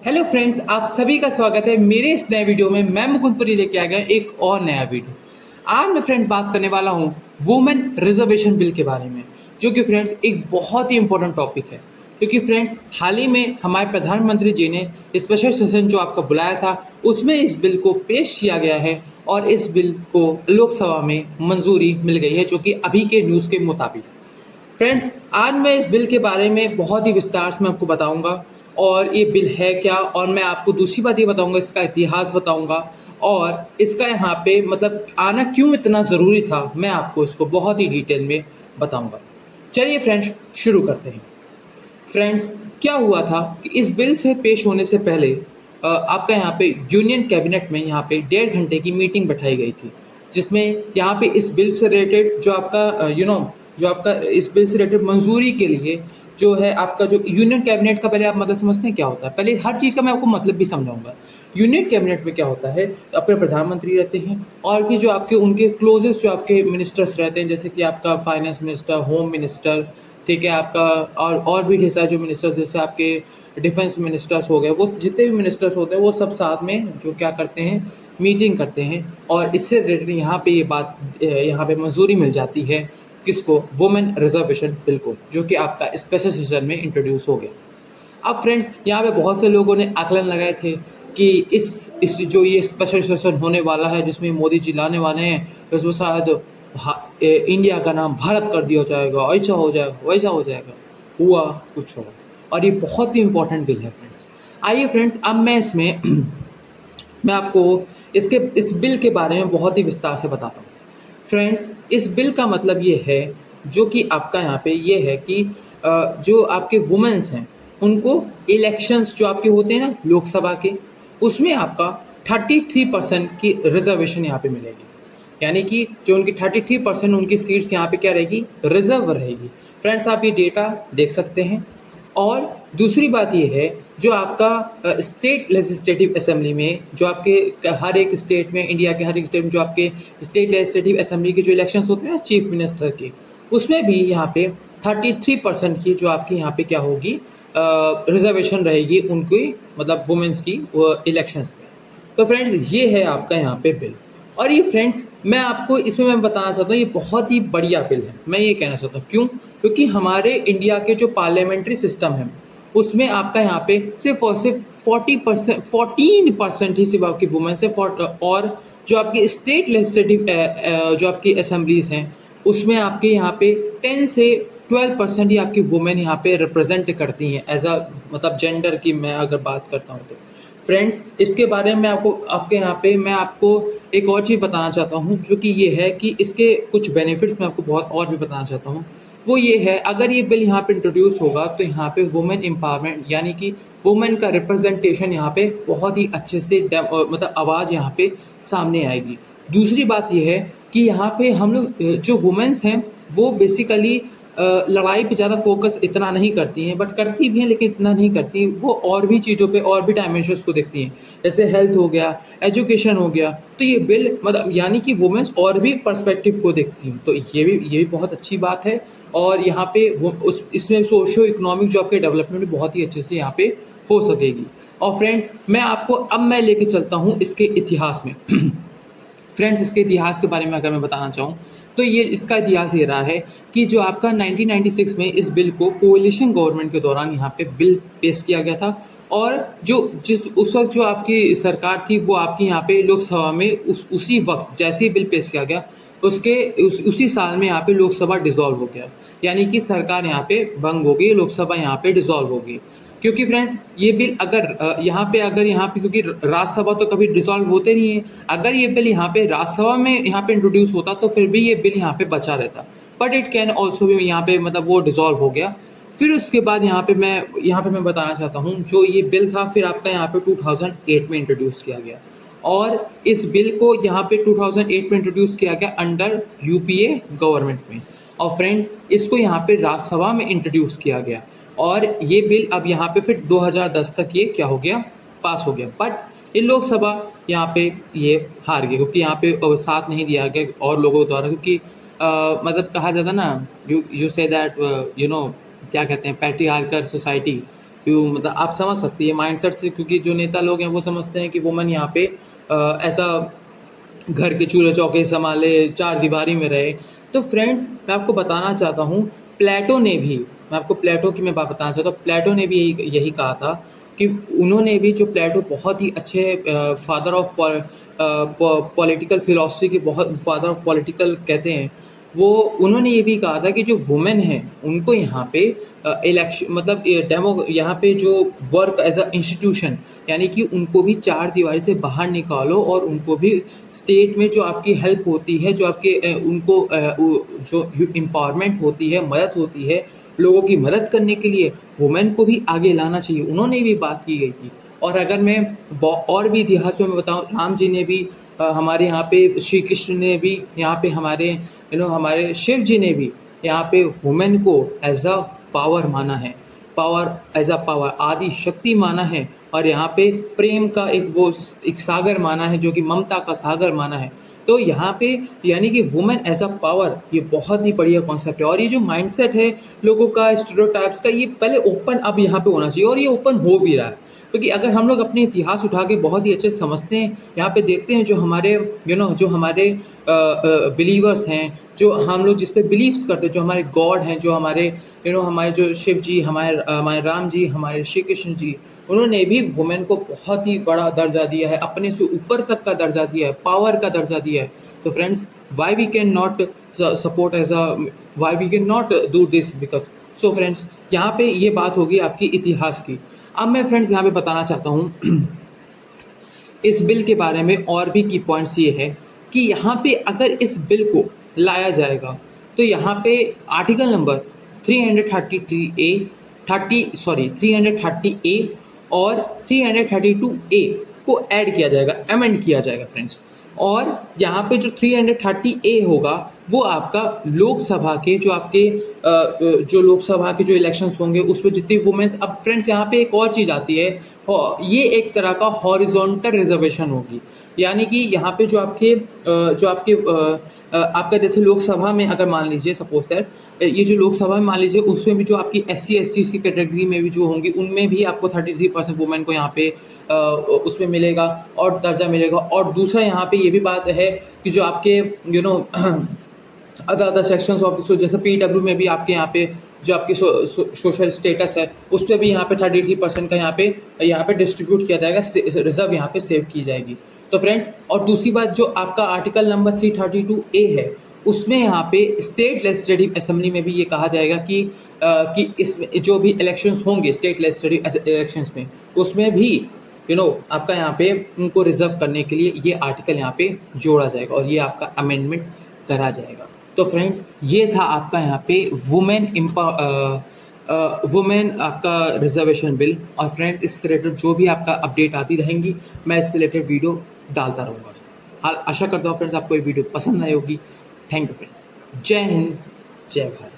Hello friends, आप सभी का स्वागत है मेरे इस नए वीडियो में। मैं मुकुंदपुरी लेके आ गया एक और नया वीडियो। आज मैं फ्रेंड्स बात करने वाला हूँ वुमेन रिजर्वेशन बिल के बारे में, जो कि फ्रेंड्स एक बहुत ही इंपॉर्टेंट टॉपिक है। क्योंकि फ्रेंड्स हाल ही में हमारे प्रधानमंत्री जी ने स्पेशल सेशन जो आपका बुलाया था, उसमें इस बिल को पेश किया गया है और इस बिल को लोकसभा में मंजूरी मिल गई है, जो कि अभी के न्यूज़ के मुताबिक। फ्रेंड्स आज मैं इस बिल के बारे में बहुत ही विस्तार से मैं आपको बताऊंगा और ये बिल है क्या, और मैं आपको दूसरी बात ये बताऊंगा, इसका इतिहास बताऊंगा और इसका यहाँ पे मतलब आना क्यों इतना ज़रूरी था, मैं आपको इसको बहुत ही डिटेल में बताऊंगा। चलिए फ्रेंड्स शुरू करते हैं। फ्रेंड्स क्या हुआ था कि इस बिल से पेश होने से पहले आपका यहाँ पे यूनियन कैबिनेट में यहाँ पे 1.5 घंटे की मीटिंग बैठाई गई थी, जिसमें यहाँ पे इस बिल से रिलेटेड जो आपका जो आपका इस बिल से रिलेटेड मंजूरी के लिए जो है आपका जो यूनियन कैबिनेट का, पहले आप मतलब समझते हैं क्या होता है, पहले हर चीज़ का मैं आपको मतलब भी समझाऊंगा। यूनियन कैबिनेट में क्या होता है, अपने प्रधानमंत्री रहते हैं और भी जो आपके उनके क्लोजेस्ट जो आपके मिनिस्टर्स रहते हैं, जैसे कि आपका फाइनेंस मिनिस्टर, होम मिनिस्टर, ठीक है आपका, और भी ढेर सारे जो मिनिस्टर्स जैसे आपके डिफेंस मिनिस्टर्स हो गए, वो जितने भी मिनिस्टर्स होते हैं वो सब साथ में जो क्या करते हैं, मीटिंग करते हैं और इससे रिलेटेड यहाँ पे ये बात यहाँ पे मंजूरी मिल जाती है किसको, वुमेन रिजर्वेशन बिल को, जो कि आपका स्पेशल सेशन में इंट्रोड्यूस हो गया। अब फ्रेंड्स यहाँ पे बहुत से लोगों ने आकलन लगाए थे कि इस जो ये स्पेशल सेशन होने वाला है जिसमें मोदी जी लाने वाले हैं, उसमें शायद इंडिया का नाम भारत कर दिया जाएगा, ऐसा हो जाएगा वैसा हो जाएगा। हुआ कुछ और, और ये बहुत ही इंपॉर्टेंट बिल है फ्रेंड्स। आइए फ्रेंड्स अब मैं इसमें मैं आपको इस बिल के बारे में बहुत ही विस्तार से बताता हूँ। फ्रेंड्स इस बिल का मतलब ये है, जो कि आपका यहाँ पे ये है कि जो आपके वुमेन्स हैं उनको इलेक्शंस जो आपके होते हैं ना लोकसभा के, उसमें आपका 33% की रिजर्वेशन यहाँ पे मिलेगी। यानी कि जो उनकी 33% उनकी सीट्स यहाँ पे क्या रहेगी, रिजर्व रहेगी। फ्रेंड्स आप ये डेटा देख सकते हैं। और दूसरी बात ये है, जो आपका स्टेट लेजिस्लेटिव असेंबली में जो आपके हर एक स्टेट में, इंडिया के हर एक स्टेट में जो आपके स्टेट लेजिस्लेटिव असेंबली के जो इलेक्शंस होते हैं ना चीफ मिनिस्टर के, उसमें भी यहाँ पे 33% की जो आपकी यहाँ पे क्या होगी, रिजर्वेशन रहेगी उनकी, मतलब वुमेन्स की इलेक्शंस में। तो फ्रेंड्स ये है आपका यहाँ पे बिल। और ये फ्रेंड्स मैं आपको इसमें मैं बताना चाहता हूँ, ये बहुत ही बढ़िया बिल है। मैं ये कहना चाहता हूँ क्यों, क्योंकि हमारे इंडिया के जो पार्लियामेंट्री सिस्टम है उसमें आपका यहाँ पे सिर्फ और सिर्फ 14% ही सिर्फ आपकी वुमेन्स है, और जो आपकी स्टेट लेजिस्लेटिव जो आपकी असेंबलीज हैं उसमें आपके यहाँ पे 10 से 12% ही आपकी वुमेन यहाँ पे रिप्रेजेंट करती हैं एज अ, मतलब जेंडर की मैं अगर बात करता हूँ तो। फ्रेंड्स इसके बारे में आपको आपके यहाँ पे मैं आपको एक और चीज़ बताना चाहता हूँ, जो कि ये है कि इसके कुछ बेनिफिट्स मैं आपको बहुत और भी बताना चाहता हूँ। वो ये है, अगर ये बिल यहाँ पे इंट्रोड्यूस होगा तो यहाँ पे वुमेन एम्पावरमेंट यानी कि वुमेन का रिप्रेजेंटेशन यहाँ पे बहुत ही अच्छे से मतलब आवाज़ यहाँ पे सामने आएगी। दूसरी बात ये है कि यहाँ पे हम लोग जो वुमेन्स हैं वो बेसिकली लड़ाई पे ज़्यादा फोकस इतना नहीं करती हैं, बट करती भी हैं लेकिन इतना नहीं करती। वो और भी चीज़ों पे और भी डायमेंशंस को देखती हैं, जैसे हेल्थ हो गया, एजुकेशन हो गया। तो ये बिल मतलब यानी कि वुमेन्स और भी पर्सपेक्टिव को देखती हैं, तो ये भी बहुत अच्छी बात है। और यहाँ पे वो उस इसमें सोशो इकोनॉमिक जो आपके डेवलपमेंट भी बहुत ही अच्छे से यहाँ पे हो सकेगी। और फ्रेंड्स मैं आपको अब मैं लेके चलता हूँ इसके इतिहास में। फ्रेंड्स इसके इतिहास के बारे में अगर मैं बताना चाहूँ तो ये इसका इतिहास ये रहा है कि जो आपका 1996 में इस बिल को कोalition गवर्नमेंट के दौरान यहाँ पे बिल पेश किया गया था। और जो जिस उस वक्त जो आपकी सरकार थी वो आपकी यहाँ पे लोकसभा में उसी वक्त जैसे ही बिल पेश किया गया उसी साल में यहाँ पे लोकसभा डिसॉल्व हो गया। यानी कि सरकार यहाँ पे भंग हो गई, लोकसभा यहाँ पे डिसॉल्व हो गई। क्योंकि फ्रेंड्स ये बिल अगर यहाँ पे क्योंकि राज्यसभा तो कभी डिसॉल्व होते नहीं है, अगर ये बिल यहाँ पे राज्यसभा में यहाँ पे इंट्रोड्यूस होता तो फिर भी ये बिल यहाँ पे बचा रहता, बट इट कैन ऑल्सो भी यहाँ पे मतलब वो डिसॉल्व हो गया। फिर उसके बाद यहाँ पे मैं बताना चाहता हूँ, जो ये बिल था फिर आपका यहाँ पे 2008 में इंट्रोड्यूस किया गया। और इस बिल को यहाँ पे 2008 में इंट्रोड्यूस किया गया अंडर यूपीए गवर्नमेंट में। और फ्रेंड्स इसको यहाँ पे राज्यसभा में इंट्रोड्यूस किया गया और ये बिल अब यहाँ पे फिर 2010 तक ये क्या हो गया, पास हो गया। बट ये लोकसभा यहाँ पे ये हार गई, क्योंकि यहाँ पे साथ नहीं दिया गया और लोगों द्वारा, क्योंकि मतलब कहा जाता ना, यू से दैट क्या कहते हैं, पैट्रियार्कल सोसाइटी, मतलब आप समझ सकती है माइंडसेट से, क्योंकि जो नेता लोग हैं वो समझते हैं कि वुमन यहाँ पे ऐसा घर के चूल्हे चौके संभाले, चार दीवारी में रहे। तो फ्रेंड्स मैं आपको बताना चाहता हूँ, प्लेटो ने भी, मैं आपको प्लेटो की मैं बात बताना चाहता हूँ, प्लेटो ने भी यही यही कहा था कि उन्होंने भी, जो प्लेटो बहुत ही अच्छे फादर ऑफ पॉलिटिकल फिलॉसफी के बहुत फादर ऑफ पॉलिटिकल कहते हैं, वो उन्होंने ये भी कहा था कि जो वुमेन हैं उनको यहाँ पे इलेक्शन मतलब डेमो यहाँ पे जो वर्क एज अ इंस्टीट्यूशन, यानी कि उनको भी चार दीवारी से बाहर निकालो और उनको भी स्टेट में जो आपकी हेल्प होती है, जो आपके उनको जो एम्पावरमेंट होती है, मदद होती है, लोगों की मदद करने के लिए वुमेन को भी आगे लाना चाहिए, उन्होंने भी बात की गई थी। और अगर मैं और भी इतिहास में बताऊँ, राम जी ने भी हमारे यहाँ पे, श्री कृष्ण ने भी यहाँ पे, हमारे हमारे शिव जी ने भी यहाँ पे वुमेन को एज अ पावर माना है, पावर एज अ पावर आदि शक्ति माना है। और यहाँ पे प्रेम का एक सागर माना है, जो कि ममता का सागर माना है। तो यहाँ पे यानी कि वुमेन एज अ पावर, ये बहुत ही बढ़िया कॉन्सेप्ट है। और ये जो माइंडसेट है लोगों का, स्टीरियोटाइप्स का, ये पहले ओपन अब यहाँ पे होना चाहिए, और ये ओपन हो भी रहा है। क्योंकि अगर हम लोग अपने इतिहास उठा के बहुत ही अच्छे से समझते हैं, यहाँ पे देखते हैं जो हमारे जो हमारे बिलीवर्स हैं, जो हम लोग जिस पे बिलीव्स करते हैं, जो हमारे गॉड हैं, जो हमारे हमारे जो शिव जी, हमारे राम जी, हमारे श्री कृष्ण जी, उन्होंने भी वुमेन को बहुत ही बड़ा दर्जा दिया है, अपने से ऊपर तक का दर्जा दिया है, पावर का दर्जा दिया है। तो friends, why we can not support as a, why we can not do this because. So friends, यहाँ पे ये बात होगी आपकी इतिहास की। अब मैं फ्रेंड्स यहाँ पे बताना चाहता हूँ इस बिल के बारे में और भी की पॉइंट्स ये है कि यहाँ पे अगर इस बिल को लाया जाएगा तो यहाँ पे आर्टिकल नंबर 330 ए और 332 ए को ऐड किया जाएगा, अमेंड किया जाएगा फ्रेंड्स। और यहाँ पे जो 330 ए होगा वो आपका लोकसभा के जो आपके जो लोकसभा के जो इलेक्शंस होंगे उसमें जितनी वुमेन्स, अब फ्रेंड्स यहाँ पे एक और चीज़ आती है, ये एक तरह का हॉरिजॉन्टल रिजर्वेशन होगी। यानी कि यहाँ पे जो आपके आपका जैसे लोकसभा में अगर मान लीजिए सपोज दैट, ये जो लोकसभा में मान लीजिए उसमें भी जो आपकी SC ST की कैटेगरी में भी जो होंगी उनमें भी आपको 33% वुमेन को यहाँ पे उसमें मिलेगा और दर्जा मिलेगा। और दूसरा यहाँ पे ये भी बात है कि जो आपके अदर सेक्शंस ऑफ दिस, जैसे PW में भी आपके यहाँ पे जो आपकी सोशल स्टेटस है उस पर भी यहाँ पे 33% का यहाँ पे डिस्ट्रीब्यूट किया जाएगा, रिजर्व यहाँ पे सेव की जाएगी। तो फ्रेंड्स, और दूसरी बात जो आपका आर्टिकल नंबर 332 ए है उसमें यहाँ पे स्टेट लेजिस्लेटिव असेंबली में भी ये कहा जाएगा कि इसमें जो भी इलेक्शंस होंगे स्टेट लेजिस्लेटिव इलेक्शंस में, उसमें भी आपका यहाँ पे उनको रिजर्व करने के लिए ये आर्टिकल यहाँ पे जोड़ा जाएगा और ये आपका अमेंडमेंट करा जाएगा। तो फ्रेंड्स, ये था आपका यहाँ पे वुमेन आपका रिजर्वेशन बिल। और फ्रेंड्स, इससे रिलेटेड जो भी आपका अपडेट आती रहेंगी मैं इससे रिलेटेड वीडियो डालता रहूँगा। हाल आशा करता हूँ फ्रेंड्स आपको ये वीडियो पसंद आई होगी। थैंक यू फ्रेंड्स, जय हिंद, जय भारत।